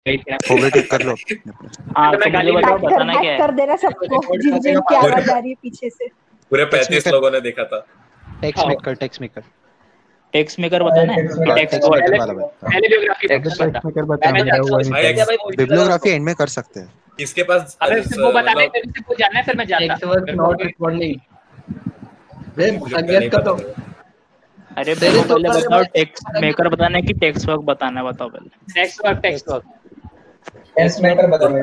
ठीक कर लो। हाँ तो मुझे बताओ बताना क्या है। कर देना सबको, जिन की आवाज आ रही है पीछे से। पूरे 35 लोगों ने देखा था। टेक्स्ट मेकर टेक्स्ट मेकर बताना है। टेक्स्ट वर्ड वाला बता। पहले बियोग्राफी टेक्स्ट मेकर बता दो। बिब्लियोग्राफी एंड में कर सकते हैं। किसके पास अबे सिर्फ वो बताना है, मेरे से पूछ जानना है, फिर मैं जानता टेक्स्ट वर्क नॉट रिस्पोंडिंग। वे मुझे संगीत का तो अरे पहले बताओ टेक्स्ट मेकर बताना है कि टेक्स्ट वर्क बताना है, बताओ पहले। टेक्स्ट वर्क टेक्स्ट मेकर बता भाई।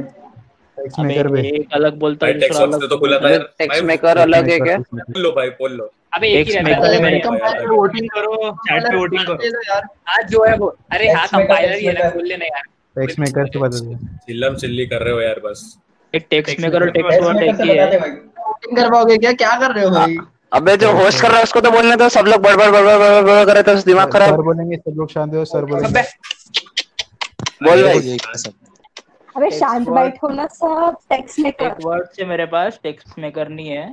टेक्स्ट मेकर पे एक अलग बोलता है टेक्स्ट दूसरा बॉक्स अलग। तो खुला था यार। टेक्स्ट मेकर अलग है क्या? बोल लो भाई, बोल लो। अबे एक ही टेक्स्ट रहता है। मेकर वोटिंग करो, चैट पे वोटिंग करो यार आज जो है वो, अरे हाँ कंपाइलर ही है ना, बोल लेना यार। टेक्स्ट मेकर से बता दो। चिल्लम चिल्ली कर रहे हो यार बस। एक टेक्स्ट मेकर और टेक्स्ट वर्ड एक ही है। वोटिंग करवाओगे क्या कर रहे हो भाई? अबे जो होस्ट कर रहा है उसको तो बोलने दो, सब लोग बड़बड़ बड़बड़ बड़बड़ कर रहे थे, दिमाग सर खराब। बोलेंगे, सब लोग शांत हो। सर बोलेंगे। बोल भाई। अबे शांत बैठो ना सब। टेक्स्ट मेकर एक वर्ड से मेरे पास टेक्स्ट मेकर नहीं है।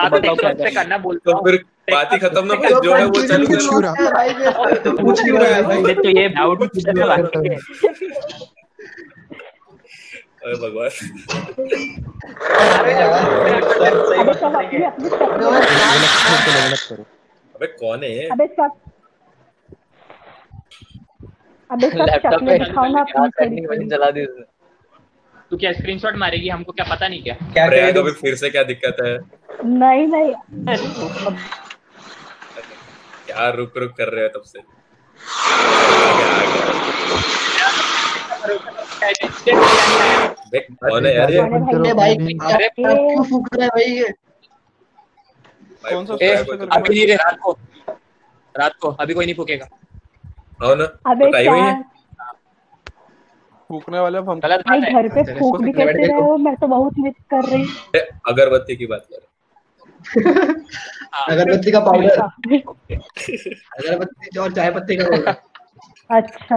हाँ तो टेक्स्ट वर्क से करना बोलता तो हूँ। फिर बात ही खत्म ना, फिर जो है वो चालू पूछ क्यों रहा? पूछ क्यों रहा है भाई? तो ये डाउट किधर बाकी है। अरे भगवान। अबे सब अपनी अपनी अबे कौन है? अबे सब चॉकलेट दिखाओ ना अपनी। जला दी। तू क्या स्क्रीनशॉट मारेगी? हमको क्या पता नहीं क्या? प्रयाग अभी फिर से क्या दिक्कत है? नहीं क्या रुक कर रहे हो तब से? देख कौन है यार ये? अरे भाई अरे क्यों फूक रहा है भाई ये? कौन सा? अभी नहीं रे, रात को अभी कोई नहीं फूकेगा। आओ ना। अबे बताइए क्या ये। फूकने वाले हम गलत भाई, बात है। घर पे फूक भी करते रहे हो। मैं तो बहुत मिस कर रही हूँ अगरबत्ती की बात कर। अगरबत्ती का पाउडर, अगरबत्ती और चाय पत्ती का पाउडर। अच्छा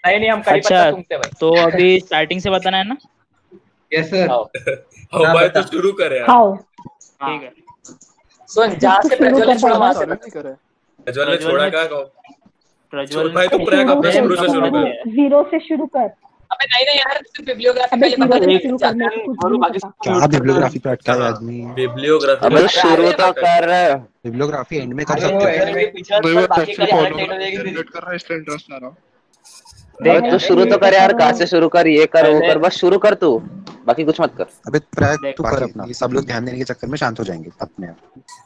नहीं हम कड़ी पत्ता सूंघते भाई। तो अभी स्टार्टिंग से बताना है ना? Yes sir. हाँ भाई तो शुरू कर यार। खाओ। ठीक है। सुन जहाँ से प्रज्वल ने छोड़ा वहाँ से प्रज्वल ने छोड़ा कहाँ? प्रज्वल भाई तो प्रयाग अपने शुरू से शुरू कर। जीरो से शुरू कर। अबे नहीं यार, सिर्फ बिब्लियोग्राफी अबे पहले जीरो बता से दे। शुरू करना है, कुछ नहीं पता। क्या बिब्लियोग्राफी पे अटका है आदमी? बिब्लियोग्राफी अबे शुरू तो कर रहे हो। बिब्लियोग्राफी एंड में कर सकते हैं। देख तू शुरू तो कर यार, कहाँ से शुरू कर, ये कर वो कर, बस शुरू कर तू, बाकी कुछ मत कर। अबे प्रयाग तू कर अपना। ये सब लोग ध्यान देने के चक्कर में शांत हो जाएंगे अपने आप।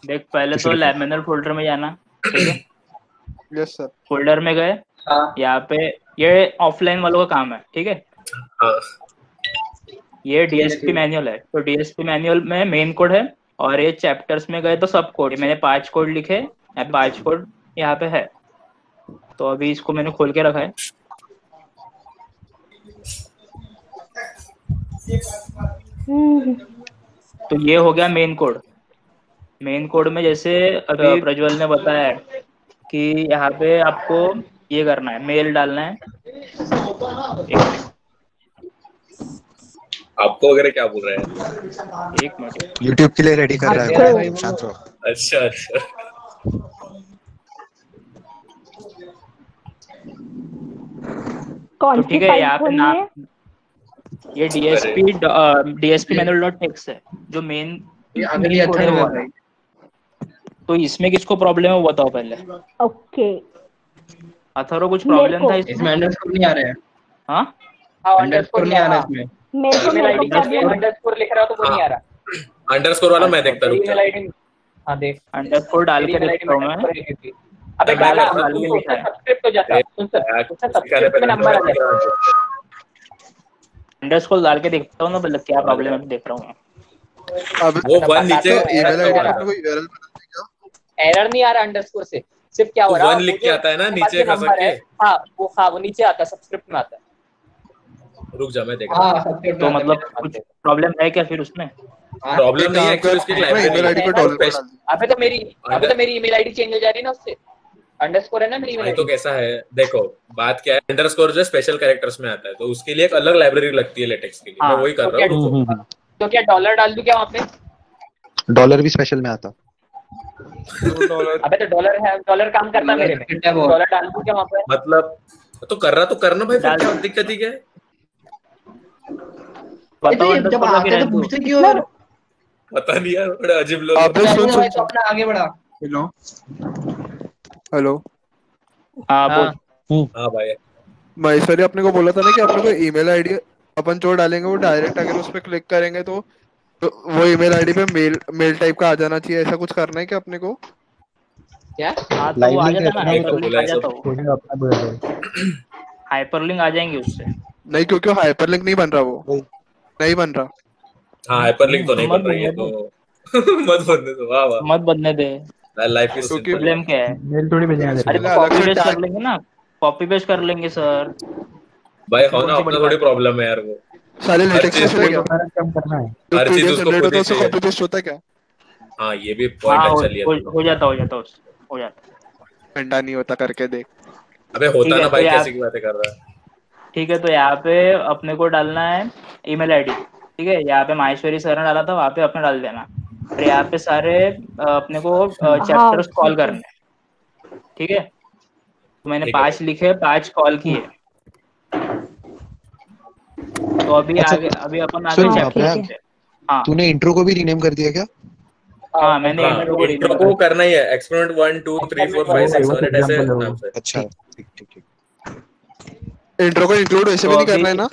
देख पहले तो लैमिनर फोल्डर में जाना। ठीक है? Yes sir. फोल्डर में गए, यहाँ पे ये ऑफलाइन वालों का काम है। ठीक है? ये डीएसपी मैनुअल है, तो डीएसपी मैनुअल में मेन कोड है, और ये चैप्टर्स में गए तो सब कोड। मैंने 5 कोड लिखे, 5 कोड यहाँ पे है। तो अभी इसको मैंने खोल के रखा है। तो ये हो गया मेन कोड। मेन कोड में जैसे अभी प्रज्वल ने बताया कि यहाँ पे आपको ये करना है, मेल डालना है। आपको वगैरह क्या बोल रहे हैं? एक मिनट, YouTube के लिए रेडी कर रहा है, शांत रहो। अच्छा कौन तो ठीक है, यहाँ पे नाम ये DSP manual.txt है जो मेन कोड है वो है। तो इसमें किसको प्रॉब्लम है वो बताओ पहले। ओके अथर्व कुछ प्रॉब्लम था इसमें अंडरस्कोर नहीं आ रहे हैं। हाँ अंडरस्कोर नहीं आ रहा इसमें। मेरे को अंडरस्कोर लिख रहा तो वो नहीं आ रहा। अंडरस्कोर वाला मैं देखता हूँ। हाँ देख, अंडरस्कोर डाल के देखता हूँ मैं। अबे डाला सब्सक्रिप्ट हो जाता है। सुन सर, सब्सक्रिप्ट में नंबर आ जाएगा। अंडरस्कोर डाल के देखता हूँ ना, मतलब क्या प्रॉब्लम है देख रहा हूँ मैं। वो वन नीचे ईमेल आईडी पे कोई एरर बता क्या? एरर नहीं आ रहा अंडरस्कोर से, सिर्फ क्या हो रहा है वन लिख के आता है ना नीचे खसक के। हाँ वो नीचे आता है, सब्सक्रिप्ट में आता है। रुक जा मैं देख हाँ, रहा हूँ। तो मतलब कुछ प्रॉब्लम है क्या फिर उसमें? प्रॉब्लम नहीं है एक्चुअली, उसकी ईमेल आईडी पे डॉलर डाल दी। अबे तो मेरी ईमेल आईडी चेंज हो जा रही है ना उससे। अंडरस्कोर है ना मेरी ईमेल तो आईडी। कैसा है देखो, बात क्या है, अंडरस्कोर जो स्पेशल कैरेक्टर्स में आता है, तो उसके लिए एक अलग लाइब्रेरी लगती है लेटेक्स के लिए। मैं वही कर रहा हूँ। तो क्या डॉलर डाल दूं क्या वहाँ पे? डॉलर भी स्पेशल में आता। अबे तो डॉलर है, डॉलर काम करता मेरे में, डॉलर डाल दूं क्या वहाँ पे? मतलब तो करना भाई, फिर क्या दिक्कत ही क्या है? जब आते तो पूछते क्यों यार? पता नहीं यार, बड़ा अजीब लोग। आप सुन तो अपना आगे बढ़ा। हेलो हाँ बोल। हाँ भाई, महेश्वरी अपने को बोला था ना कि अपने को ईमेल आईडी अपन जो डालेंगे वो डायरेक्ट अगर उस पर क्लिक करेंगे तो वो ईमेल आईडी पे मेल टाइप का आ जाना चाहिए, ऐसा कुछ करना है क्या अपने को? क्या? हाँ तो वो आ जाता ना, एक तो बोला है सब। हाइपरलिंक आ जाएंगे उससे। नहीं, क्योंकि हाइपरलिंक नहीं बन रहा, वो नहीं बन रहा। हाँ हाइपरलिंक तो नहीं बन रही है तो मत बनने दो। वाह वाह, मत बनने दे। लाइफ इज क्योंकि प्रॉब्लम क्या है? मेल थोड़ी भेजेंगे अरे तेरे अलग कॉपी से पेस्ट कर tag- लेंगे ना, कॉपी पेस्ट कर लेंगे सर। भाई हो ना, अपना थोड़ी प्रॉब्लम है यार वो। सारे हर लेटेक्स चीज पे को क्या कम करना है। जो हर चीज पीडीएफ उसको जनरेट खुद होता है ही उससे चाहिए। कॉपी पेस्ट होता है क्या? हाँ ये भी पॉइंट हाँ अच्छा लिया तुमने। हो जाता हो जाता। घंटा नहीं होता, करके देख। अबे ठीक होता है, ना तो भाई, यार- कैसी की बातें कर रहा है? ठीक है, तो यहाँ पे अपने को डालना है ईमेल आईडी। ठीक है, यहाँ पे माहेश्वरी सर ने डाला था, वहाँ पे अपने डाल देना। और यहाँ पे सारे अपने को चैप्टर्स कॉल करने हैं। ठीक है, तो मैंने ठीक है 5 लिखे, 5 कॉल किए। तो अभी अच्छा, आगे, अभी अपन आगे सुन, चैप्टर ठीक पे। हाँ तूने इंट्रो को भी रीनेम कर दिया क्या? हाँ, मैंने हाँ, इंट्रो को इंट्रो rename को कर करना ही है। एक्सपेरिमेंट 1 2 3 4 5 6 7 8 ऐसे नाम से। अच्छा, ठीक। इंट्रो को इंक्लूड वैसे तो भी नहीं अभी- करना है ना?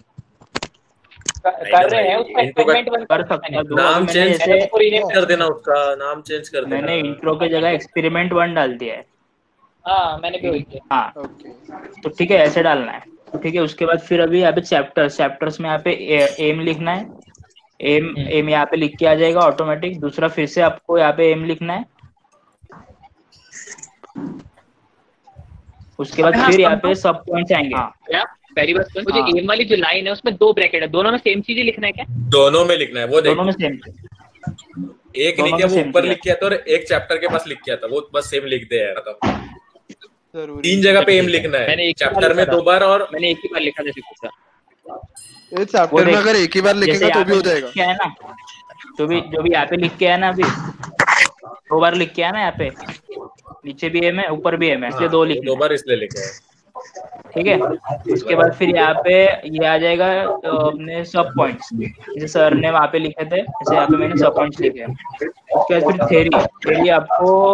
कर रहे हैं उसका इंट्रो का एक्सपेरिमेंट 1 कर सकता हूँ। नाम मैंने चेंज जैसे कर देना, उसका नाम चेंज कर देना। मैंने इंट्रो की जगह एक्सपेरिमेंट 1 डाल दिया है। हाँ मैंने भी वही किया। हाँ ओके। तो ठीक है, ऐसे डालना है। तो ठीक है, उसके बाद फिर अभी यहाँ पे चैप्टर्स में यहाँ पे एम लिखना है। एम यहाँ पे लिख के आ जाएगा ऑटोमेटिक। दूसरा फिर से आपको यहाँ पे एम लिखना है। उसके बाद फिर यहाँ पे सब पॉइंट्स आएंगे। क्या पहली बात सुन, मुझे हाँ। एम वाली जो लाइन है उसमें 2 ब्रैकेट है, दोनों में सेम चीज ही लिखना है क्या? दोनों में लिखना है। वो देख, दोनों में सेम। एक दोनों लिख के में वो same ऊपर किया। लिख किया था और एक चैप्टर के पास लिख किया था, वो बस सेम लिख दे यार। मतलब जरूरी 3 जगह पे एम लिखना मैंने है, एक ही बार चैप्टर में लिखा था। 2 बार और मैंने एक ही बार लिखा जैसे पूछा। ये वो चैप्टर में देख, अगर एक ही बार जैसे लिखेगा तो यहाँ भी पे हो जाएगा। लिख के है ना, जो भी यहाँ पे लिख के है ना, अभी 2 बार लिख के है ना, यहाँ पे नीचे भी एम है, ऊपर भी एम है, इसलिए 2 हाँ, लिखना 2 है। बार इसलिए लिखा है। ठीक है, उसके बाद फिर यहाँ पे ये आ जाएगा अपने सब पॉइंट्स। जैसे सर ने वहाँ पे लिखे थे, जैसे यहाँ पे मैंने सब पॉइंट्स लिखे हैं। उसके बाद फिर थ्योरी आपको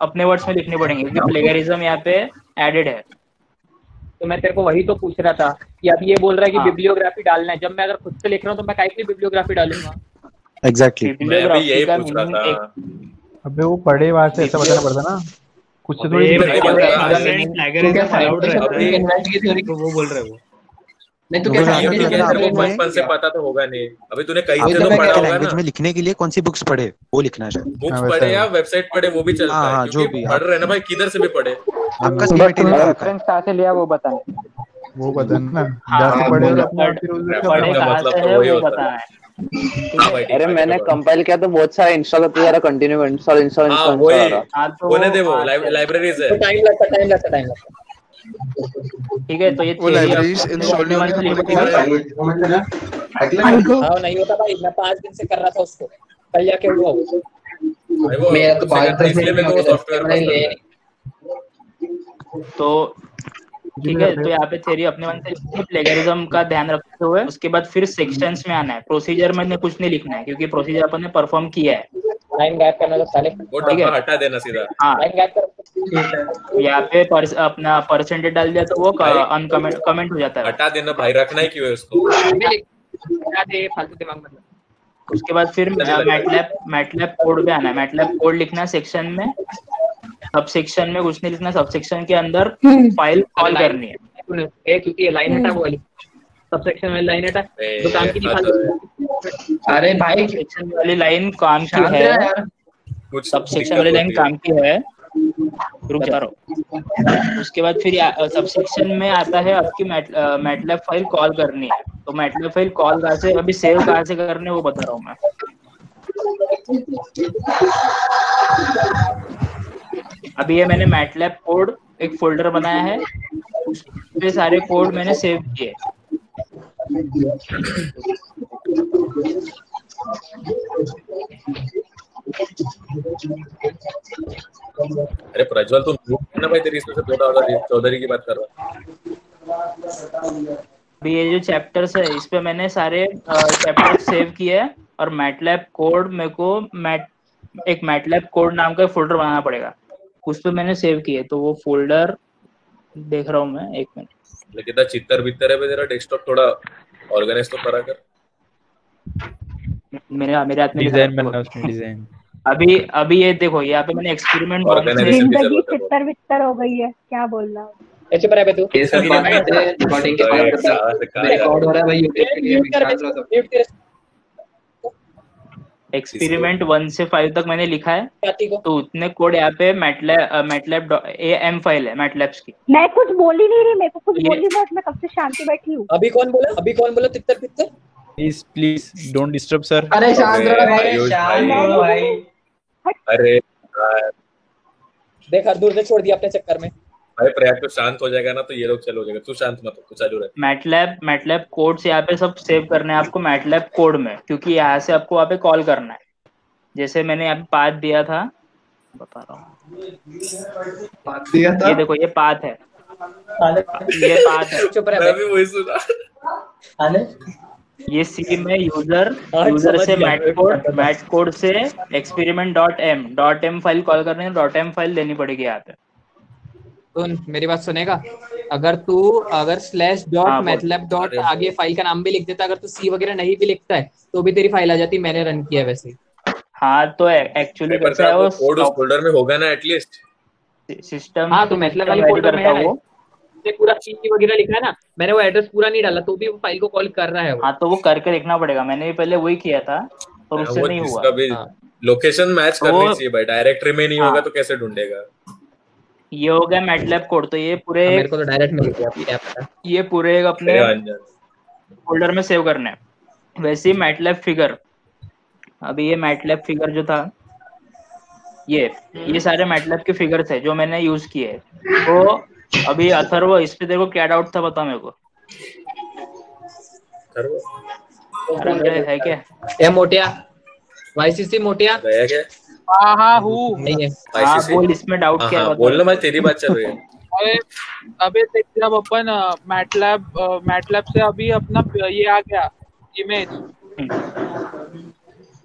अपने वर्ड्स में लिखने पड़ेंगे, क्योंकि प्लेगरिज्म यहाँ पे एडेड है। तो मैं तेरे को वही तो पूछ रहा था कि अब ये बोल रहा है कि हाँ। बिब्लियोग्राफी डालना है। जब मैं अगर खुद से लिख रहा हूँ तो मैं काहे के लिए बिब्लियोग्राफी डालूंगा? एग्जैक्टली। मैं भी यही का पूछ रहा meaning था। अबे वो पढ़े वहां से ऐसा बताना पड़ता ना, कुछ से थोड़ी अबे, लिखना भाई, पड़ता। वो बोल रहे हो नहीं तो तुमको कैसे जानना ये तो नहीं लग रहा है, तेरे को आपने बचपन से पता तो होगा नहीं। अभी तूने कहीं आपने से तो तो पढ़ा होगा लैंग्वेज ना। में लिखने के लिए कौन सी बुक्स पढ़े वो लिखना है शायद। बुक्स हाँ, वैसा पढ़े है। या वेबसाइट पढ़े वो भी चलता हाँ, है, हाँ, जो क्योंकि भी पढ़ रहे हैं ना भाई, किधर से भी पढ़े। आपका सही मटेरियल रखा है। कहाँ से लिया वो बताना। वो बताना ना, हाँ, जाके पढ़े और अपने पढ़- आप फिर उस पढ़े पढ़े का कहाँ मतलब से तो है वही वो होता है। बताना है। हाँ भाई, ठीक अरे है, मैंने ठीक है। कंपाइल किया तो बहुत सारा इंस्टॉल होता जा रहा, कंटिन्यू इंस्टॉल हाँ वही, आ रहा। हाँ तो होने दे, वो हाँ, लाइब्रेरीज है। टाइम लगता। ठीक है, तो ये वो theory लाइब्रेरीज अपने इंस्टॉल नहीं होने अपने तो मन मेरे से को लिखनी है। हाँ नहीं होता भाई, मैं 5 दिन से कर रहा था उसको, कल जाके हुआ वो। भाई वो मेरा तो उससे बात करता है, इसलिए मेरे को सॉफ्टवेयर पसंद है। तो ठीक है, तो यहाँ पे थ्योरी अपने मन से प्लेगरिज्म का ध्यान रखते हुए उसके बाद फिर सेक्शंस में आना है। प्रोसीजर में कुछ नहीं लिखना है, क्योंकि प्रोसीजर अपन ने परफॉर्म किया है। लाइन गायब करना तो साले। वो ठीक है। डब्बा हटा देना सीधा। हाँ, लाइन गायब कर। यहाँ पे अपना परसेंटेज डाल दिया तो वो भाई, कमेंट हो जाता है। हटा देना भाई, रखना ही क्यों है उसको? हटा दे, फालतू दिमाग मत। उसके बाद फिर मैटलैब कोड पे आना है। मैटलैब कोड लिखना है सेक्शन में। सब सेक्शन में कुछ नहीं लिखना, सब सेक्शन के अंदर फाइल कॉल करनी है। क्योंकि ये लाइन हटा, वो वाली सब सेक्शन में लाइन हटा, तो काम की नहीं फालतू। अरे भाई सेक्शन वाली लाइन काम की शांत है, रह यार। कुछ सब सेक्शन दिक्कत वाली लाइन होती है। काम की है। रुक जा रहा हूँ। उसके बाद फिर सब सेक्शन में आता है आपकी मैटलैब फाइल कॉल करनी है। तो मैटलैब फाइल कॉल कहाँ से, अभी सेव कहाँ से करने वो बता रहा हूँ मैं। अभी ये मैंने मैटलैब कोड एक फोल्डर बनाया है, उसपे सारे कोड मैंने सेव किए। अरे प्रज्वल तुम ना भाई, तेरी इसमें से चौधरी की बात कर रहा हूँ। अभी ये जो चैप्टर्स है इस पे मैंने सारे चैप्टर्स सेव किए हैं और मैटलैब कोड मेरे को एक मैटलैब कोड नाम का फोल्डर बनाना पड़ेगा, उस पे मैंने सेव किए। तो वो फोल्डर देख रहा हूँ मैं, एक मिनट। लेकिन चित्तर बित्तर है तेरा डेस्कटॉप, थोड़ा ऑर्गेनाइज तो करा कर। मेरे हाथ में डिजाइन बनना उसमें, डिजाइन। अभी ये देखो, यहाँ पे मैंने एक्सपेरिमेंट जिंदगी चित्तर वित्तर हो गई है, क्या बोल रहा हूँ। ऐसे पर है तू ये सब बात है रिकॉर्डिंग के रिकॉर्ड हो रहा है भाई यूट्यूब। एक्सपेरिमेंट 1 से 5 तक मैंने लिखा है, तो उतने कोड यहाँ पे मैटलैब फाइल है मैटलैब्स की। मैं कुछ बोल ही नहीं रही, मेरे को कुछ बोली मत, मैं कब से शांति बैठी हूँ। अभी कौन बोला तितर पितर? Please don't disturb sir. अरे शांत रहो भाई। अरे देख हर दूर से छोड़ दिया अपने चक्कर में भाई। प्रयाग तो शांत हो जाएगा ना तो ये लोग चलो हो जाएगा। तू शांत मत हो, तू चालू रह। मैटलैब कोड से यहाँ पे सब सेव करना है आपको मैटलैब कोड में, क्योंकि यहाँ से आपको वहाँ पे कॉल करना है। जैसे मैंने यहाँ पे पाथ दिया था, बता रहा हूँ, ये देखो ये पाथ है, ये पाथ है। चुप रह, मैं भी वही सुना। ये सी में यूजर से मैट कोड से experiment.m फाइल कॉल करने है, .m फाइल देनी पड़ेगी यहाँ पे। सुन मेरी बात सुनेगा, अगर स्लैश डॉट मैटलैब डॉट आगे फाइल का नाम भी लिख देता, अगर तू सी वगैरह नहीं भी लिखता है तो भी तेरी फाइल आ जाती। मैंने रन किया वैसे। हाँ तो एक्चुअली कैसा है वो कोड उस फोल्डर में होगा ना एटलीस्ट सिस्टम। हाँ तो मैटलैब वाली फोल्डर में है वो पूरा सी वगैरह लिखा है ना। मैंने वो एड्रेस पूरा नहीं डाला तो भी वो फाइल को कॉल कर रहा है वो। हाँ तो वो करके देखना पड़ेगा, मैंने भी पहले वही किया था और उससे नहीं हुआ। लोकेशन मैच करनी चाहिए भाई, डायरेक्टरी में नहीं होगा तो कैसे ढूंढेगा। ये हो गया मैटलैब कोड। तो ये पूरे मेरे को तो डायरेक्ट मिल गया, क्या पता। ये पूरे अपने फोल्डर में सेव करना है। वैसे ही मैटलैब फिगर, अभी ये मैटलैब फिगर जो था ये सारे मैटलैब के फिगर थे जो मैंने यूज किए। तो अभी अथर्व इस पे देखो क्या डाउट था, बता मेरे को। है क्या ए मोटिया वाईसीसी मोटिया गया क्या? हाँ हूँ नहीं है। हाँ बोल, इसमें डाउट क्या है? बोलना भाई, तेरी बात चल रही है। अबे देख जब अपन मैटलैब से अभी अपना ये आ गया इमेज,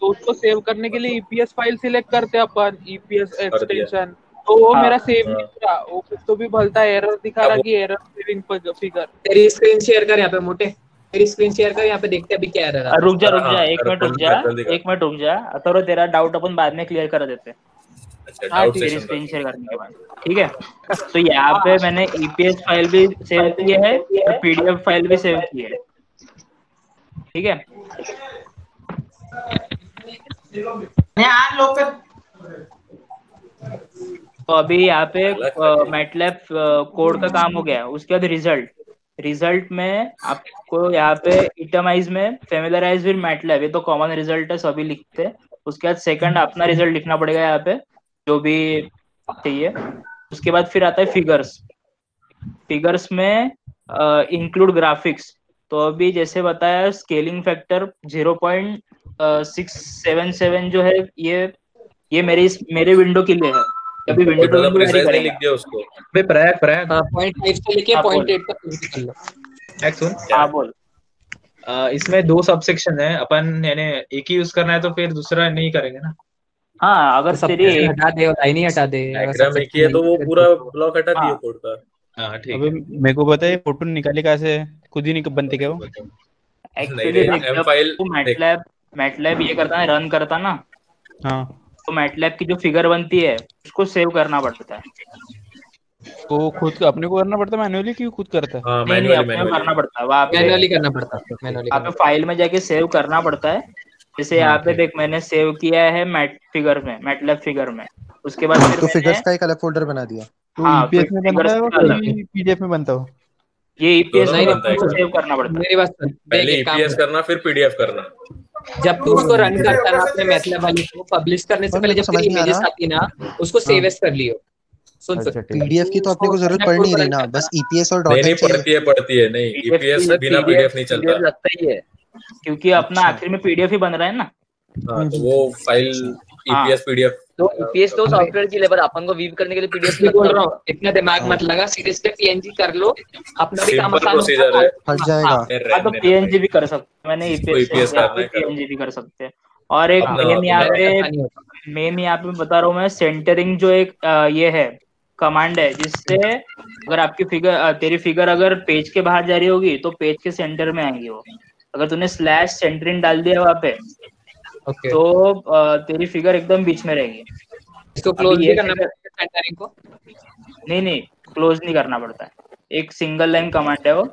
तो उसको सेव करने के लिए ईपीएस फाइल सिलेक्ट करते हैं अपन, ईपीएस एक्सटेंशन। तो वो मेरा सेव नहीं हो रहा, वो कुछ तो भी भलता एरर दिखा रहा कि एरर सेविंग फिगर। तेरी स्क्रीन शेयर कर यहाँ पे मोटे, तेरी स्क्रीन शेयर कर यहाँ पे, देखते अभी क्या एरर है। रुक जा एक मिनट रुक जा अथर्व, तेरा डाउट अपन बाद में क्लियर कर देते हैं। हाँ तेरी स्क्रीन शेयर करने के बाद, ठीक है। तो यहाँ पे मैंने ईपीएस फाइल भी सेव की है और पीडीएफ फाइल भी सेव की है, ठीक है। तो अभी यहाँ पे मैटलैब कोड का काम हो गया। उसके बाद रिजल्ट में आपको यहाँ पे इटमाइज में फेमिलराइज विद मैटलैब, ये तो कॉमन रिजल्ट है, सभी लिखते हैं। उसके बाद सेकंड अपना रिजल्ट लिखना पड़ेगा यहाँ पे जो भी चाहिए। उसके बाद फिर आता है फिगर्स में इंक्लूड ग्राफिक्स। तो अभी जैसे बताया स्केलिंग फैक्टर 0.677 जो है ये मेरे विंडो के लिए है। अभी विंडो तो लिख दिया उसको। प्रयाग 0.5 से लेके 0.8 तक कर लो। एक सुन, हाँ बोल। इसमें 2 सबसेक्शन है, अपन यानी एक ही यूज करना है तो फिर दूसरा नहीं करेंगे ना। हाँ अगर तेरी हटा दे और लाइन ही हटा दे, डायग्राम एक ही है तो वो पूरा ब्लॉक हटा दिया कोड का। हाँ ठीक है। मेरे को पता है फोटो निकाले कहाँ से, खुद ही नहीं बनते क्या वो? एक्चुअली मैटलैब ये करता है, रन करता ना। हाँ तो मैटलैब की जो फिगर बनती है उसको सेव करना पड़ता है। वो खुद अपने को करना पड़ता है मैन्युअली, क्यों खुद करता है? नहीं अपने को करना पड़ता है, वहाँ मैन्युअली करना पड़ता है। वहाँ पे फाइल में जाके सेव करना पड़ता है। जैसे यहाँ पे देख मैंने सेव किया है मैटलैब फिगर में। उसके बाद तो फिगर्स का एक अलग फोल्डर बना दिया। हाँ ईपीएस में बनता है वो पीडीएफ में बनता हो? ये ईपीएस नहीं सेव करना पड़ता है। मेरी बात सुन, पहले ईपीएस करना फिर पीडीएफ करना। जब तू उसको रन करता है ना अपने मैटलैब वाली को, पब्लिश करने से पहले जब तेरी इमेजेस आती ना उसको सेव एज कर लियो। सुन पीडीएफ की तो अपने को जरूरत पड़ नहीं रही ना, बस ईपीएस और डॉट नहीं पड़ती है नहीं, ईपीएस बिना पीडीएफ नहीं चलता लगता ही है, क्योंकि अपना आखिर में पीडीएफ ही बन रहा है ना। हाँ तो वो फाइल ईपीएस पीडीएफ तो ईपीएस तो सॉफ्टवेयर के लिए, पर अपन को वीव करने के लिए पीडीएफ इसलिए बोल रहा हूँ, इतना दिमाग मत लगा, सीरीज पे पीएनजी कर लो, अपना भी काम आसान प्रोसीजर है। हट जाएगा। हाँ तो पीएनजी भी कर सकते हैं, मैंने ईपीएस पीएनजी भी कर सकते हैं। और एक मेन यहाँ पे बता रहा हूँ मैं, सेंटरिंग जो एक ये है कमांड है, जिससे अगर आपकी फिगर तेरी फिगर अगर पेज के बाहर जा रही होगी तो पेज के सेंटर में आएंगी वो। अगर तूने स्लैश सेंटरिंग डाल दिया वहाँ पे तो तेरी फिगर एकदम बीच में रहेगी। इसको क्लोज भी करना पड़ता है सेंटरिंग को? नहीं क्लोज नहीं करना पड़ता है, एक सिंगल लाइन कमांड है वो।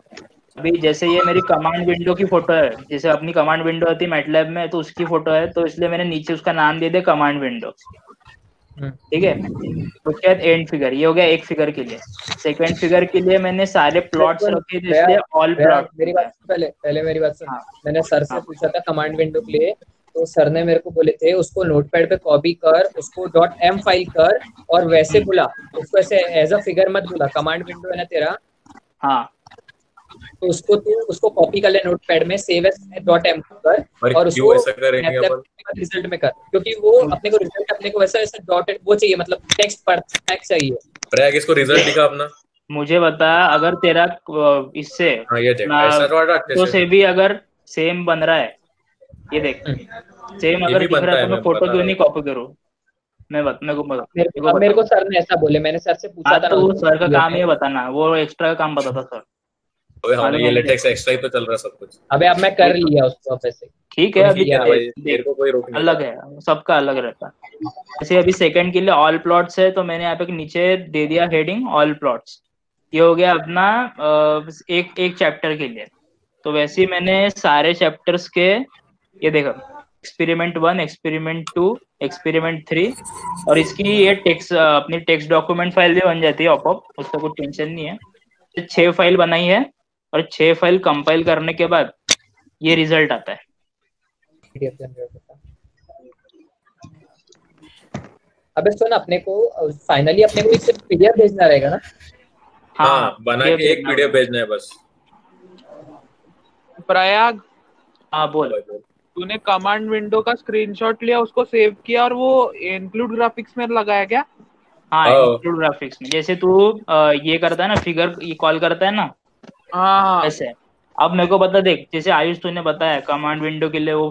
अभी जैसे ये मेरी कमांड विंडो की फोटो है, जैसे अपनी कमांड विंडो होती है मैटलैब में, तो उसकी फोटो है, तो इसलिए मैंने नीचे उसका नाम दे दिया कमांड विंडो। ठीक है, तो क्या एंड फिगर, ये हो गया एक फिगर के लिए। सेकंड फिगर के लिए मैंने सारे प्लॉट्स रखे थे, इसलिए ऑल प्लॉट। मेरी बात पहले मेरी बात सुन। मैंने सर से पूछा था कमांड विंडो के लिए, तो सर ने मेरे को बोले थे उसको नोटपैड पे कॉपी कर, उसको .m फाइल कर और वैसे बुला, उसको ऐसे एज अ फिगर मत बुला। कमांड विंडो है ना तेरा, हाँ, तो उसको कॉपी कर ले नोटपैड में, सेव एज .m कर और उसको रिजल्ट में कर, क्योंकि वो अपने को रिजल्ट अपने को वैसा डॉटेड वो चाहिए, मतलब टेक्स्ट पर टेक्स्ट चाहिए। प्रयाग इसको रिजल्ट दिखा अपना। मुझे बता, अगर तेरा इससे तो से भी अगर सेम बन रहा है, ये देख सेम अगर दिख रहा है तो मैं फोटो क्यों नहीं कॉपी करूँ? मेरे को सर ने ऐसा बोले, मैंने सर से पूछा था। तो सर का काम ये बताना, वो एक्स्ट्रा का काम बताता सर। अबे हाँ, ये लेटेक्स एक्स्ट्रा ही तो चल रहा है सब कुछ। अबे अब मैं कर लिया उसको ऐसे। ठीक है, अभी मेरे को कोई रोक नहीं, अलग है, सबका अलग रहता है। जैसे अभी सेकंड के लिए ऑल प्लॉट्स है, तो मैंने यहाँ पे नीचे दे दिया हेडिंग ऑल प्लॉट्स। ये हो गया अपना एक चैप्टर के लिए। तो वैसे ही मैंने सारे चैप्टर्स के, ये देखो एक्सपेरिमेंट 1, एक्सपेरिमेंट 2, एक्सपेरिमेंट 3, और इसकी ये टेक्स्ट अपनी टेक्स्ट डॉक्यूमेंट फाइल भी बन जाती है ऑप, उसका कोई टेंशन नहीं है। 6 फाइल बनाई है और 6 फाइल कंपाइल करने के बाद ये रिजल्ट आता है। अबे सुन, अपने को फाइनली अपने को सिर्फ पीडीएफ भेजना रहेगा ना? हाँ, बना के एक पीडीएफ भेजना है बस। प्रयाग, हाँ बोल। तूने कमांड विंडो का स्क्रीनशॉट लिया, उसको सेव किया और वो इंक्लूड ग्राफिक्स में लगाया क्या? हाँ, इंक्लूड ग्राफिक्स में। जैसे तू ये करता है ना, फिगर ये कॉल करता है ना, हाँ ऐसे। अब मेरे को बता, देख जैसे आयुष तूने बताया कमांड विंडो के लिए वो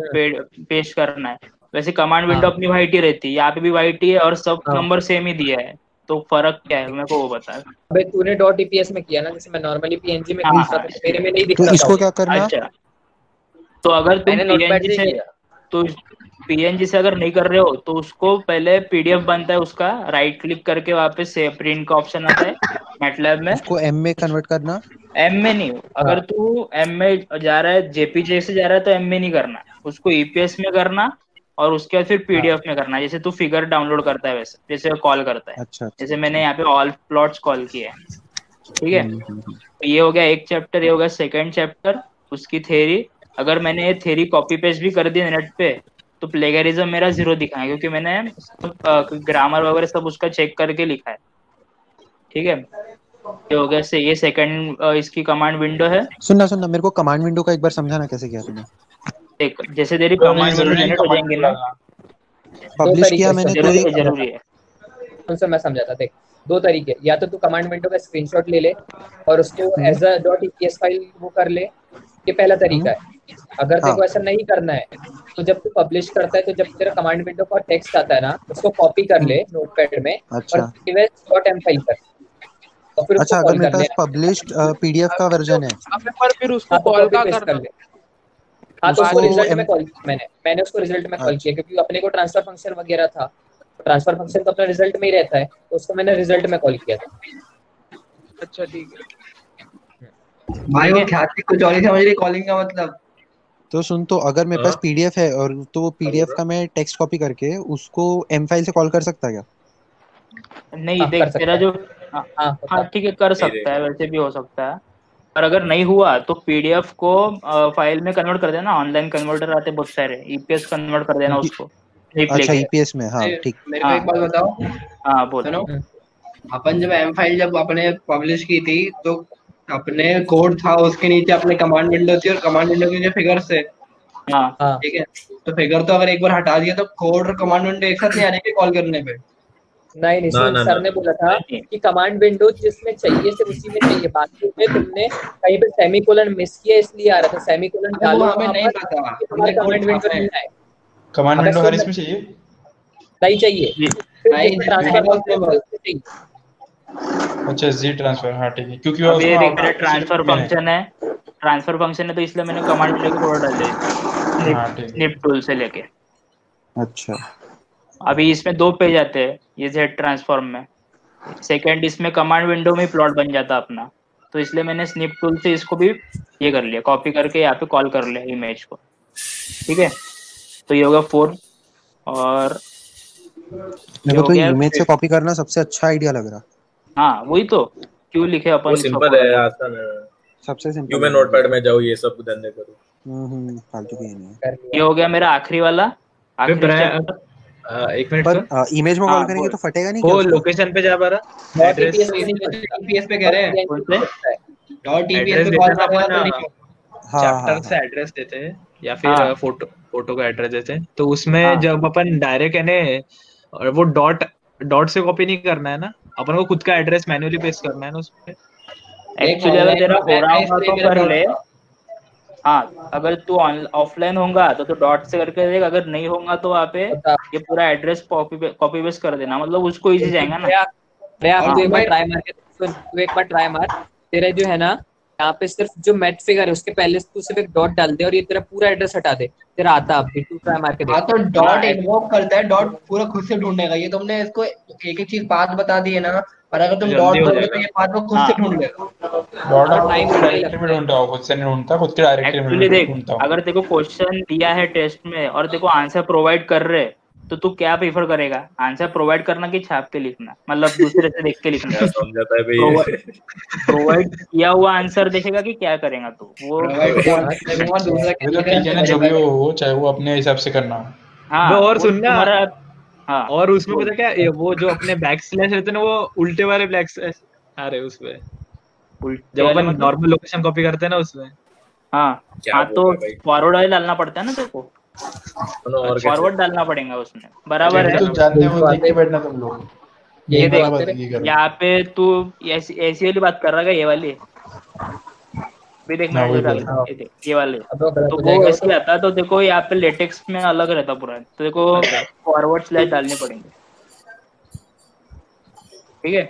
पेस्ट करना है, वैसे कमांड विंडो अपनी वाइट ही रहती है, यहाँ पे भी वाइट ही है और सब नंबर सेम ही दिया है, तो फर्क क्या है मेरे को वो बता। अबे तूने .eps में किया ना, जैसे मैं नॉर्मली पीएनजी में करता था, मेरे में नहीं दिखता। तो इसको क्या करना? अच्छा, तो अगर तुम पीएनजी से अगर नहीं कर रहे हो तो उसको पहले पीडीएफ बनता है उसका, राइट क्लिक करके वहाँ पे सेव प्रिंट का ऑप्शन आता है मैटलैब में, उसको एम में कन्वर्ट करना। एम में नहीं, अगर तू एम में जा रहा है, जेपीजे से जा रहा है तो एम में नहीं करना, उसको ईपीएस में करना और उसके बाद फिर पीडीएफ में करना। जैसे तू फिगर डाउनलोड करता है वैसे, जैसे कॉल करता है। अच्छा। जैसे मैंने यहाँ पे ऑल प्लॉट्स कॉल किया है, ठीक है। तो ये हो गया एक चैप्टर, ये हो गया सेकंड चैप्टर, उसकी थ्योरी। अगर मैंने ये थ्योरी कॉपी पेस्ट भी कर दी नेट पे तो प्लेगरिज्म मेरा 0 दिखा है, क्योंकि मैंने ग्रामर वगैरह सब उसका चेक करके लिखा है, ठीक है। ये हो गया से ये सेकंड इसकी कमांड विंडो है। सुनना मेरे को कमांड विंडो का एक बार समझाना कैसे किया तूने। देख, जैसे तेरी कमांड विंडो जनरेट हो जाएंगे ना, पब्लिश किया मैंने, तो जरूरी है। उनसे मैं समझाता, देख 2 तरीके, या तो तू कमांड विंडो का स्क्रीनशॉट ले ले और उसको एज अ .eps फाइल वो कर ले, ये पहला तरीका है। अगर तेरे को ऐसा नहीं करना है तो जब तू पब्लिश करता है, तो जब तेरा कमांड विंडो का टेक्स्ट आता है ना, उसको कॉपी कर ले नोटपैड में और .m फाइल कर। अच्छा, अगर मेरे पास पब्लिश्ड पीडीएफ का वर्जन है, पर फिर उसको कॉल का कर ले। हाँ, तो उसको रिजल्ट में कॉल किया मैंने उसको रिजल्ट में कॉल किया, क्योंकि अपने को ट्रांसफर फंक्शन वगैरह था, ट्रांसफर फंक्शन तो अपना रिजल्ट में ही रहता है, तो उसको मैंने रिजल्ट में कॉल किया था। अच्छा ठीक है भाई, वो ख्याति कुछ और ही समझ रही कॉलिंग का मतलब। तो सुन, तो अगर मेरे पास पीडीएफ है और तो वो पीडीएफ का मैं टेक्स्ट कॉपी करके उसको एम फाइल से कॉल कर सकता क्या? नहीं, देख तेरा जो हाँ ठीक है, कर सकता है, वैसे भी हो सकता है। और अगर नहीं हुआ तो पीडीएफ को फाइल में कन्वर्ट कर देना, ऑनलाइन कन्वर्टर आते बहुत सारे, ईपीएस कन्वर्ट कर देना उसको। अच्छा, ईपीएस में, हाँ ठीक। मेरे को एक बात बताओ। हाँ बोल। सुनो, अपन जब एम फाइल जब अपने पब्लिश की थी तो अपने कोड था, उसके नीचे अपने कमांड विंडो थी और कमांड विंडो के नीचे फिगर्स थे। हाँ ठीक है, तो फिगर तो अगर एक बार हटा दिया तो कोड और कमांड विंडो एक साथ नहीं आ जाएंगे कॉल करने पे? नहीं नहीं, ना, ना, सर ना, ने बोला था कि कमांड विंडो जिसमें चाहिए सिर्फ उसी में चाहिए, बाकी में तुमने कहीं पे सेमीकोलन मिस किया इसलिए आ रहा था, सेमीकोलन अरे वो डालो हमें वहां नहीं पर पता, कि हमने तुम्हारा कोड कमांड विंडो छापा है। नहीं आए। कमांड अगर विंडो हर तुम इसमें चाहिए? नहीं चाहिए, फिर नहीं, जिसमें ट्रांसफर नहीं, फंक्शन है उसमें चाहिए। अच्छा जी ट्रांसफर, हाँ ठीक है, क्योंकि अब ये उसमें देख मेरा ट्रांसफर फंक्शन है, ट्रांसफर फंक्शन है, तो इसलिए मैंने कमांड विंडो के थोड़ा डाले हाँ ठीक है। स्निप टूल से लेके। अच्छा अभी इसमें 2 पेज आते हैं ये जेड ट्रांसफॉर्म में। सेकंड इसमें कमांड विंडो में प्लॉट बन जाता अपना, तो इसलिए मैंने स्निप टूल से इसको भी ये कर लिया, कॉपी करके यहाँ पे कॉल कर लिया इमेज को। ठीक है, तो ये होगा 4। और मेरे को तो इमेज से कॉपी करना सबसे अच्छा आइडिया लग रहा। हाँ वही तो, क्यों लिखे अपन वो सिंपल है, आसान है, सबसे सिंपल। क्यों मैं नोटपैड में जाऊँ ये सब धंधे करूँ? फालतू की नहीं है। ये हो गया मेरा आखिरी वाला, आखिरी step। एक मिनट पर इमेज में कॉल करेंगे तो फटेगा नहीं क्या? वो लोकेशन पे जा पा रहा एड्रेस टीपीएस पे कह रहे हैं, डॉट टीपीएस पे देते कॉल हैं कर रहे अपन, हैं तो चैप्टर से एड्रेस देते हैं या फिर हाँ। फोटो का एड्रेस देते हैं, तो उसमें हाँ। जब अपन डायरेक्ट है ना वो डॉट से कॉपी नहीं करना है ना, अपन को खुद का एड्रेस मैन्युअली पेस्ट करना है ना उसमें। एक्चुअली अगर तेरा हो रहा होगा तो कर ले। हाँ, अगर तू ऑफलाइन होगा तो डॉट से करके देख, अगर नहीं होगा तो वहाँ पे ये पूरा एड्रेस कॉपी पेस्ट कर देना, मतलब उसको इजी जाएगा ना। तू एक बार ट्राई मार के सुन, तू एक बार ट्राई मार, तेरा जो है ना यहाँ पे सिर्फ जो मैट फिगर है उसके पहले तू सिर्फ एक डॉट डाल दे और ये तेरा पूरा एड्रेस हटा दे, तेरा आता अभी। तू ट्राई मार के देख। हाँ तो डॉट इन्वोक करता है, डॉट पूरा खुद से ढूंढेगा। ये तुमने इसको एक एक चीज पाथ बता दी है ना, और अगर तुम डॉट दोगे तो ये पाथ वो खुद से ढूंढ लेगा। डॉट डायरेक्टरी में ढूंढता हो, खुद से नहीं ढूंढता, खुद के डायरेक्टरी एक्चुअली में देख, ढूंढता हो। अगर तेरे को क्वेश्चन दिया है टेस्ट में और तेरे को आंसर प्रोवाइड कर रहे, तो तू क्या प्रीफर करेगा, आंसर प्रोवाइड करना कि छाप के लिखना, मतलब दूसरे से देख के लिखना? समझाता है भाई, प्रोवाइड किया हुआ आंसर देखेगा कि क्या करेगा तू? वो तो ठीक है ना, जो भी हो चाहे वो अपने हिसाब से करना। हाँ, और सुनना, हाँ, और उसमें पता क्या, वो जो अपने बैक स्लैश रहते हैं ना, वो उल्टे वाले बैक स्लैश आ रहे उसमें, जब अपन नॉर्मल लोकेशन कॉपी करते हैं ना उसमें। हाँ, तो फॉरवर्ड वाले डालना पड़ता है ना तेरे को, फॉरवर्ड डालना पड़ेगा उसमें, बराबर है। तो जानते हो देख के बैठना तुम लोग। ये देख, यहाँ पे तू ऐसी वाली बात कर रहा है, ये वाली भी देख, मैं जो डाल ये वाले, तो वो ऐसे आता है। तो देखो यहाँ पे लेटेक्स में अलग रहता पूरा, तो देखो फॉरवर्ड स्लैश डालने पड़ेंगे। ठीक है,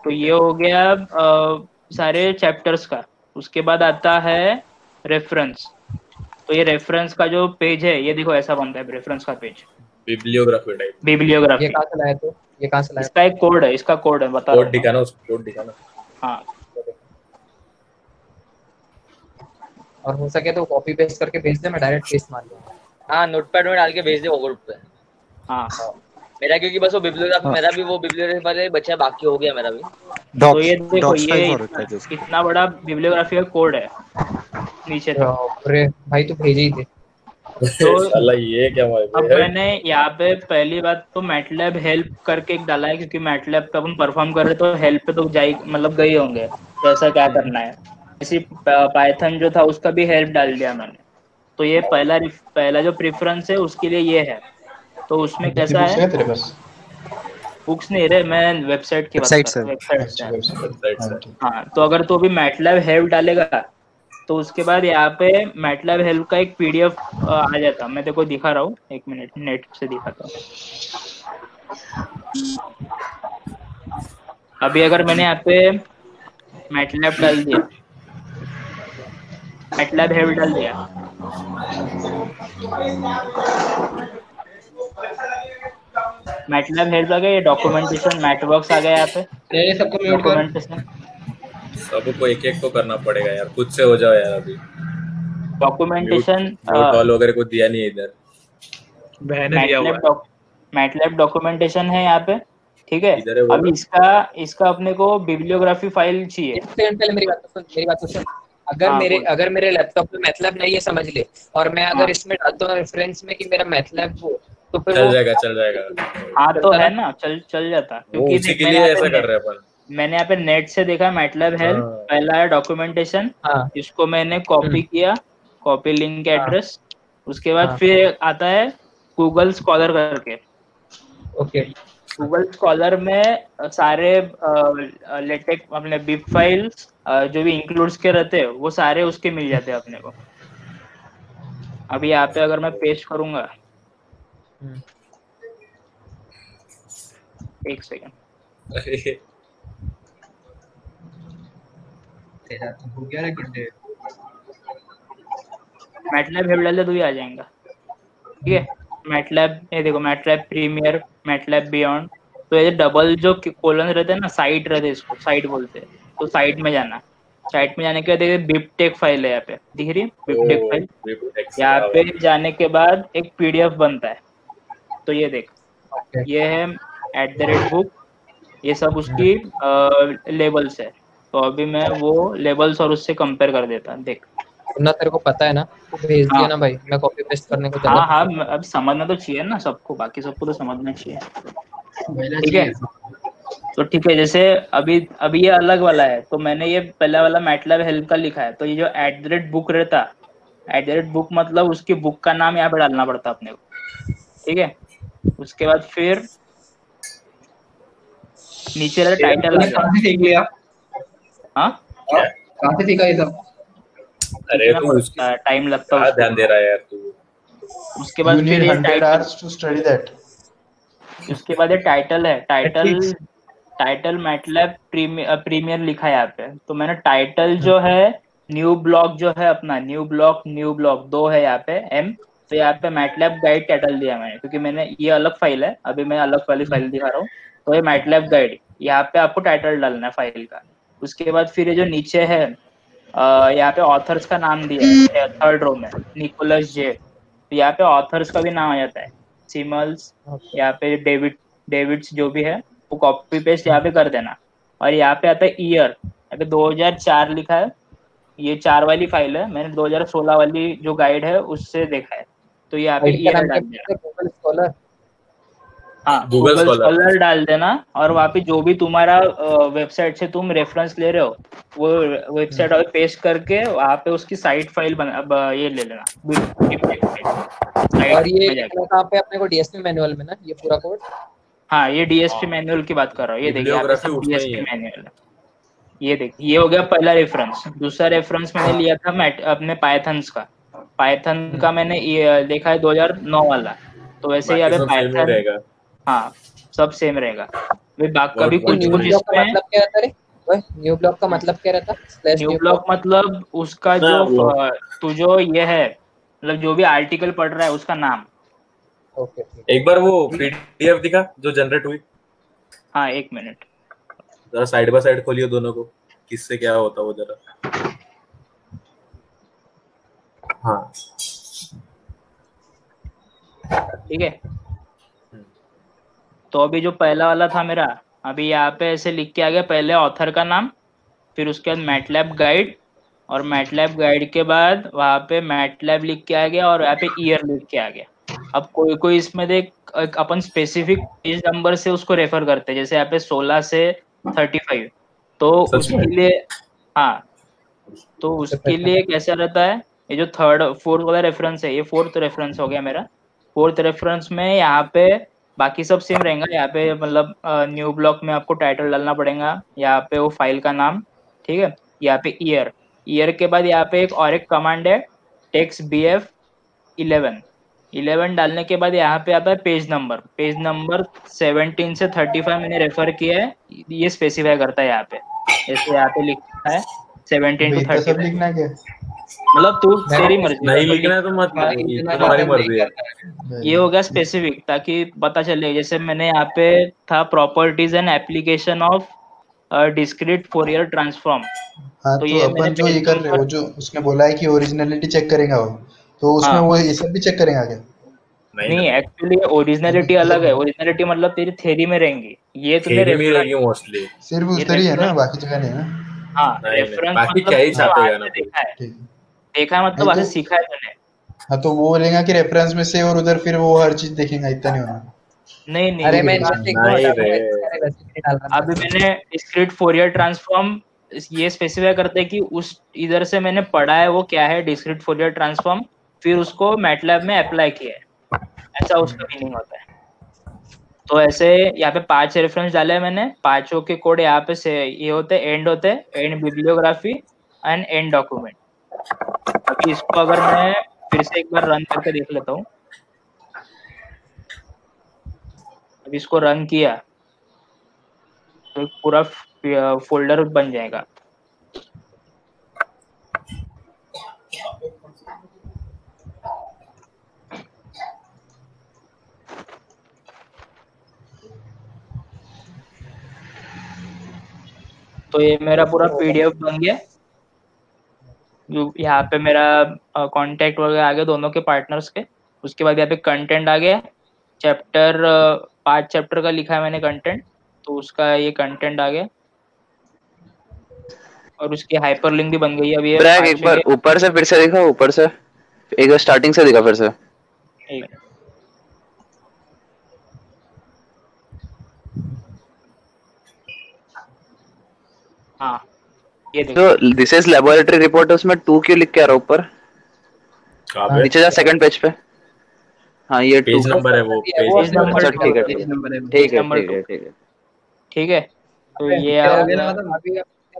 तो ये हो गया सारे चैप्टर्स का। उसके बाद आता है रेफरेंस। तो ये रेफरेंस का जो पेज है, ये देखो ऐसा बनता है रेफरेंस का पेज, बिब्लियोग्राफी टाइप। बिब्लियोग्राफी। ये कहाँ से लाया तू? ये कहाँ से लाया? इसका एक कोड है, इसका कोड है, बता कोड दिखाना, उसको कोड दिखाना। हाँ, और हो सके तो कॉपी पेस्ट करके भेज दे, मैं डायरेक्ट पेस्ट मार दूंगा। हाँ, नोटपैड में डाल के भेज दे वो ग्रुप पे। हाँ, मेरा क्योंकि बस वो बिब्लियोग्राफी, मेरा भी वो बिब्लियोग्राफी वाले बच्चा बाकी हो गया मेरा भी। तो ये देखो, ये इतना बड़ा बिब्लियोग्राफी का कोड है नीचे तक। अरे भाई तू भेज ही दे। तो साला ये क्या अब मैंने यहाँ पे पहली बात तो मैटलैब हेल्प करके एक डाला है, क्योंकि मैटलैब पे अपन परफॉर्म कर रहे तो हेल्प पे तो जाई, मतलब गए होंगे कैसा क्या करना है। इसी पाइथन जो था उसका भी हेल्प डाल दिया मैंने। तो ये पहला जो प्रेफरेंस है उसके लिए ये है। तो उसमें कैसा है, तेरे पास बुक्स नहीं रहे, मैं वेबसाइट की बात कर रहा हूँ, वेबसाइट से। हाँ, तो अगर तू अभी मैटलैब हेल्प डालेगा तो उसके बाद यहाँ पे मैटलैब हेल्प का एक पीडीएफ आ जाता। मैं तेरे को दिखा रहा हूँ, एक मिनट नेट से दिखाता हूँ। अभी अगर मैंने यहाँ पे मैटलैब डाल दिया, मैटलैब हेल्प डाल दिया, मैटलैब हेल्प आ गया, ये डॉक्यूमेंटेशन मैटवर्क्स आ गया यहाँ पे। सबको म्यूट कर। डॉक्यूमेंटेशन सबको एक एक को करना पड़ेगा यार, खुद से हो जाओ यार। अभी डॉक्यूमेंटेशन कॉल वगैरह को दिया नहीं इधर, मैटलैब डॉक्यूमेंटेशन है यहाँ पे। ठीक है, अब इसका अपने को बिब्लियोग्राफी फाइल चाहिए। पहले मेरी बात तो सुन। अगर मेरे लैपटॉप में मैटलैब नहीं है, समझ ले, और मैं अगर इसमें डालता हूँ रेफरेंस में कि मेरा मैटलैब हो, तो फिर चल जाएगा। हाँ तो है ना, चल जाता, क्योंकि उसी के लिए ऐसा कर रहे हैं अपन। मैंने यहाँ पे नेट से देखा मैटलैब हेल्प, पहला है डॉक्यूमेंटेशन, इसको मैंने कॉपी किया, कॉपी लिंक एड्रेस, उसके बाद हाँ। फिर आता है गूगल स्कॉलर करके। ओके गूगल स्कॉलर में सारे लेटेक अपने बिब फाइल्स जो भी इंक्लूड्स के रहते हैं वो सारे उसके मिल जाते हैं अपने को। अभी यहाँ पे अगर मैं पेस्ट करूंगा, एक सेकंड, हो गया रे गुड्डे। मैटलैब हेल्प डाल दे तो भी आ जाएगा। ठीक है, मैटलैब ये देखो, मैटलैब प्रीमियर, मैटलैब बियॉन्ड। तो ये डबल जो कोलन रहते हैं ना, साइट रहते हैं, इसको साइट बोलते हैं। तो साइट में जाना, साइट में जाने के बाद देखिए बिबटेक फाइल है यहाँ पे, दिख रही है बिबटेक फाइल। यहाँ पे जाने के बाद एक पीडीएफ बनता है। तो ये देख, ये है @book, ये सब उसकी लेबल्स है। तो अभी मैं वो लेबल्स और उससे कंपेयर कर देता, देख ना तेरे को पता है ना, तू भेज दिया ना भाई, मैं कॉपी पेस्ट करने को हाँ हाँ, अब समझना तो चाहिए ना सबको, बाकी सबको तो समझना चाहिए। ठीक है, तो ठीक है, जैसे अभी ये अलग वाला है, तो मैंने ये पहला वाला मैटलैब हेल्प का लिखा है। तो ये जो @book रहता, @book मतलब उसकी बुक का नाम यहाँ पे डालना पड़ता अपने को। ठीक है, उसके बाद फिर नीचे रहता टाइटल आ कहाँ से सीख लिया? हाँ कहाँ से सीखा ये सब? अरे तू उसका टाइम लगता है, ध्यान दे रहा है यार तू। उसके बाद फिर ये टाइटल, to study that. उसके बाद ये टाइटल है, टाइटल मैटलैब प्रीमियर लिखा है यहाँ पे। तो मैंने टाइटल जो है न्यू ब्लॉक जो है अपना, न्यू ब्लॉक 2 है यहाँ पे M। तो यहाँ पे मैटलैब गाइड टाइटल दिया मैंने, क्योंकि मैंने ये अलग फाइल है, अभी मैं अलग वाली फाइल दिखा रहा हूँ। तो ये मैटलैब गाइड, यहाँ पे आपको टाइटल डालना है फाइल का। उसके बाद फिर ये जो नीचे है यहाँ पे ऑथर्स का नाम दिया है 3rd रो में, निकोलस जे। तो यहाँ पे ऑथर्स का भी नाम आ जाता है, सिमल्स, यहाँ पे डेविड्स जो भी है वो कॉपी पेस्ट यहाँ पे कर देना। और यहाँ पे आता है ईयर, यहाँ पे 2004 लिखा है, ये 4 वाली फाइल है, मैंने 2016 वाली जो गाइड है उससे देखा है। तो यहाँ पे ईयर डाल देना, गूगल स्कॉलर। हाँ, गूगल स्कॉलर डाल देना। और वहाँ पे जो भी तुम्हारा वेबसाइट से तुम रेफरेंस ले रहे हो वो वेबसाइट और पेस्ट करके वहाँ पे उसकी साइट फाइल बना, ये ले लेना। और ये कहाँ पे अपने को डीएसपी मैनुअल में ना, ये पूरा कोड? हाँ, ये डीएसपी मैनुअल की बात कर रहा हूँ। ये देखिए डीएसपी मैनुअल, ये देख, ये हो गया पहला रेफरेंस। दूसरा रेफरेंस मैंने लिया था अपने पाइथन का। पाइथन का मैंने देखा है 2009 वाला। तो वैसे ही यहाँ पाइथन, हाँ सब सेम रहेगा। कभी कुछ इसमें मतलब क्या रहता है? न्यू ब्लॉक का मतलब क्या रहता? न्यू ब्लॉक मतलब उसका जो तू जो ये है, मतलब जो भी आर्टिकल पढ़ रहा है उसका नाम। ओके, एक बार वो पीडीएफ दिखा जो जनरेट हुई। हाँ, 1 मिनट, जरा साइड बाय साइड खोलियो दोनों को, किससे क्या होता वो जरा। हाँ ठीक है। तो अभी जो पहला वाला था मेरा, अभी यहाँ पे ऐसे लिख के आ गया, पहले ऑथर का नाम, फिर उसके बाद मैटलैब गाइड, और मैटलैब गाइड के बाद वहाँ पे मैटलैब लिख के आ गया, और यहाँ पे ईयर लिख के आ गया। अब कोई इसमें देख, अपन स्पेसिफिक पेज नंबर से उसको रेफर करते हैं, जैसे यहाँ पे 16 से 35। तो उसके लिए, हाँ, तो उसके लिए कैसा रहता है, ये जो 4th वाला रेफरेंस है, ये 4th रेफरेंस हो गया मेरा। 4th रेफरेंस में यहाँ पे बाकी सब सेम रहेगा। यहाँ पे मतलब न्यू ब्लॉक में आपको टाइटल डालना पड़ेगा, यहाँ पे वो फाइल का नाम, ठीक है। यहाँ पे ईयर के बाद यहाँ पे और एक कमांड है टेक्स्ट BF 11 डालने के बाद यहाँ पे आता है पेज नंबर 17 से 35 मैंने रेफर किया है, ये स्पेसिफाई करता है यहाँ पे। जैसे यहाँ पे लिखा है 17 to 35 लिखना है, मतलब तू तेरी मर्जी, नहीं लिखना है तो मत, तुम्हारी मर्जी है। ये हो गया स्पेसिफिक, ताकि पता चले। जैसे मैंने यहाँ पे था properties and application of discrete Fourier transform. हाँ, तो अपन जो ये कर रहे हो, जो उसने बोला है कि ओरिजिनलिटी चेक करेगा वो, तो उसमें वो ये सब भी चेक करेगा क्या? नहीं, एक्चुअली ओरिजिनलिटी अलग है। ओरिजिनलिटी मतलब तेरी थ्योरी में रहेंगी, ये तूने रहेगी मोस्टली, सिर्फ उधर ही है ना, बाकी जगह नहीं है ना। हाँ, रेफरेंस बाकी क्या ही छापेगा ना, देखा है मतलब ऐसे सीखा है तूने। हाँ, तो वो बोलेगा कि रेफरेंस में से, और उधर फिर वो हर चीज देखेगा, इतना नहीं होना। नहीं, अरे मैं अभी मैंने डिस्क्रीट फोरियर ट्रांसफॉर्म ये स्पेसिफाई करते हैं कि उस इधर से मैंने पढ़ा है वो क्या है डिस्क्रीट फोरियर ट्रांसफॉर्म, फिर उसको मैटलैब में अप्लाई किया है, ऐसा उसका मीनिंग होता है। तो ऐसे यहाँ पे 5 रेफरेंस डाले हैं मैंने, पांचों के कोड यहाँ पे से ये होते हैं, and bibliography and and document. अभी इसको अगर मैं फिर से एक बार रन करके देख लेता हूँ, अभी इसको रन किया तो पूरा फोल्डर बन जाएगा। तो ये मेरा पूरा पीडीएफ बन गया। यहाँ पे मेरा कांटेक्ट वगैरह आ गया दोनों के पार्टनर्स के। उसके बाद यहाँ पे कंटेंट आ गया, चैप्टर 5 चैप्टर का लिखा है मैंने कंटेंट, तो उसका ये कंटेंट आ गया और उसकी हाइपरलिंक भी बन गई है। अभी ब्रैक एक बार ऊपर से फिर से दिखा, ऊपर से एक बार स्टार्टिंग से दिखा फिर से। हाँ ये तो दिस इज लैबोरेटरी रिपोर्ट, उसमें 2 क्यों लिख के आ रहा ऊपर? नीचे जा सेकंड पेज पे। हाँ ये पेज नंबर है, वो पेज नंबर। ठीक है ठीक है ठीक है ठीक है ठीक है। तो ये अभी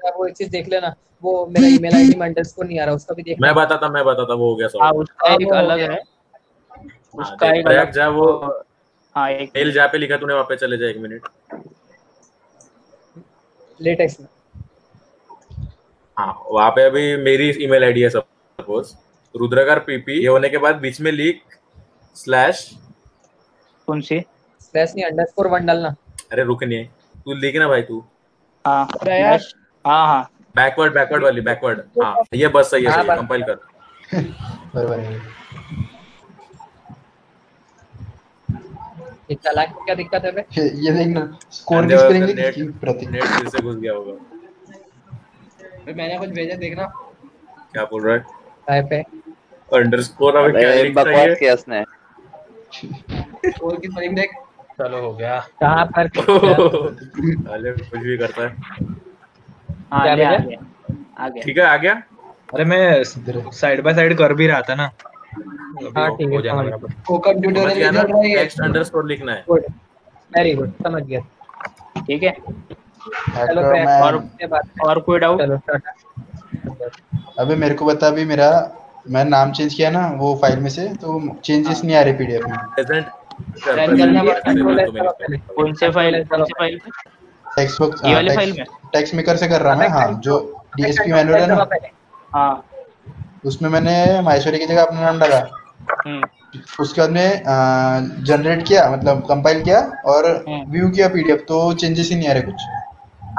वो एक चीज देख लेना, वो मेरा ईमेल आईडी में अंडरस्कोर नहीं आ रहा, उसका भी देख। मैं बताता वो हो गया सॉल्व। हाँ उसका एक अलग है, उसका एक अलग जा वो। हाँ एक मेल जहाँ पे लिखा तूने वहाँ पे चले जा, 1 मिनट लेटेक्स में। हाँ वहाँ पे अभी मेरी ईमेल आईडी है सपोज रुद्रकर पीपी, ये होने के बाद बीच में लिख स्लैश, कौन सी स्लैश नहीं अंडरस्कोर 1 डालना। अरे रुक नहीं, तू लिख ना भाई तू। हाँ हाँ बैकवर्ड वाली बैकवर्ड। हाँ ये बस सही है, कंपाइल कर। बराबर है। एक चालाक में क्या दिक्कत है बे? ये देखना स्कोर किस करेंगे किसकी प्रति। नेट फिर से घुस गया होगा। मैंने कुछ भेजा, देखना क्या बोल रहा है? काय पे अंडरस्कोर अबे क्या लिखा है? बकवास किया उसने। स्कोर की स्पेलिंग देख। चलो हो गया। कहां पर अरे कुछ भी करता है। हाँ क्या आ भेजा? गया ठीक है आ गया। अरे मैं साइड बाय साइड कर भी रहा था ना। हाँ ठीक है, हो जाएगा समझ बराबर। स्पोकन ट्यूटोरियल चल रहा है। टेक्स्ट अंडरस्कोर लिखना है। गुड, वेरी गुड, समझ गया। ठीक है। चलो और कोई डाउट? चलो स्टार्ट। अबे मेरे को बता, अभी मेरा मैं नाम चेंज किया ना वो फाइल में से, तो चेंजेस नहीं आ रहे पीडीएफ में। प्रेजेंट कौन से फाइल पे? टेक्स्ट बॉक्स, ये वाली फाइल में टेक्स्ट मेकर से कर रहा मैं। हाँ जो डीएसपी मैनुअल है ना, हाँ उसमें मैंने माहेश्वरी की जगह अपना नाम डाला। उसके बाद में जनरेट किया, मतलब कंपाइल किया और व्यू किया पीडीएफ, तो चेंजेस ही नहीं आ रहे कुछ।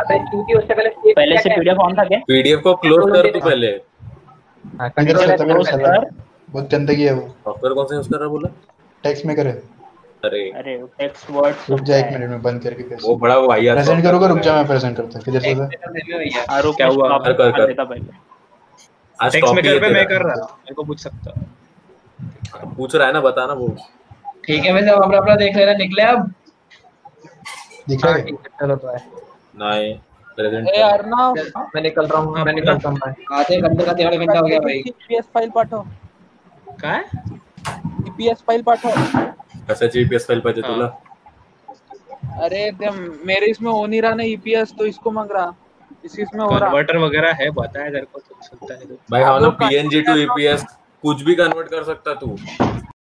अबे क्योंकि उससे पहले से पीडीएफ ऑन था क्या? पीडीएफ को क्लोज कर तू पहले। बहुत गंदगी है वो। सॉफ्टवेयर कौन सा यूज कर रहा बोला? टेक्स्ट मेकर है। अरे टेक्स्ट वर्ड रुक जा 1 मिनट में बंद करके कैसे वो बड़ा भाई आता है। प्रेजेंट करोगे? रुक जा मैं प्रेजेंट करता हूं। किधर से था? आरो क्या हुआ? कर देता पहले। आज टेक्स्ट मेकर पे मैं कर रहा था, मेरे को पूछ सकता। पूछ रहा है ना, बताना वो। ठीक है, मैं सब अपना अपना देख लेना। निकले अब दिख रहा है? चलो तो है नहीं प्रेजेंट यार ना मैं निकल रहा हूं, मैं निकलता हूं भाई। आधे घंटे का 1.5 घंटा हो गया भाई। ईपीएस फाइल पाठव। काय ईपीएस फाइल पाठव। कैसा जीपीएस फाइल पाहिजे तुला? अरे ते मेरे इसमें हो नहीं रहा ना ईपीएस, तो इसको मांग रहा। इसमें हो रहा कन्वर्टर वगैरह है, बताया तेरे को तो सकता नहीं। भाई हम लोग पीएनजी टू ईपीएस कुछ भी कन्वर्ट कर सकता तू।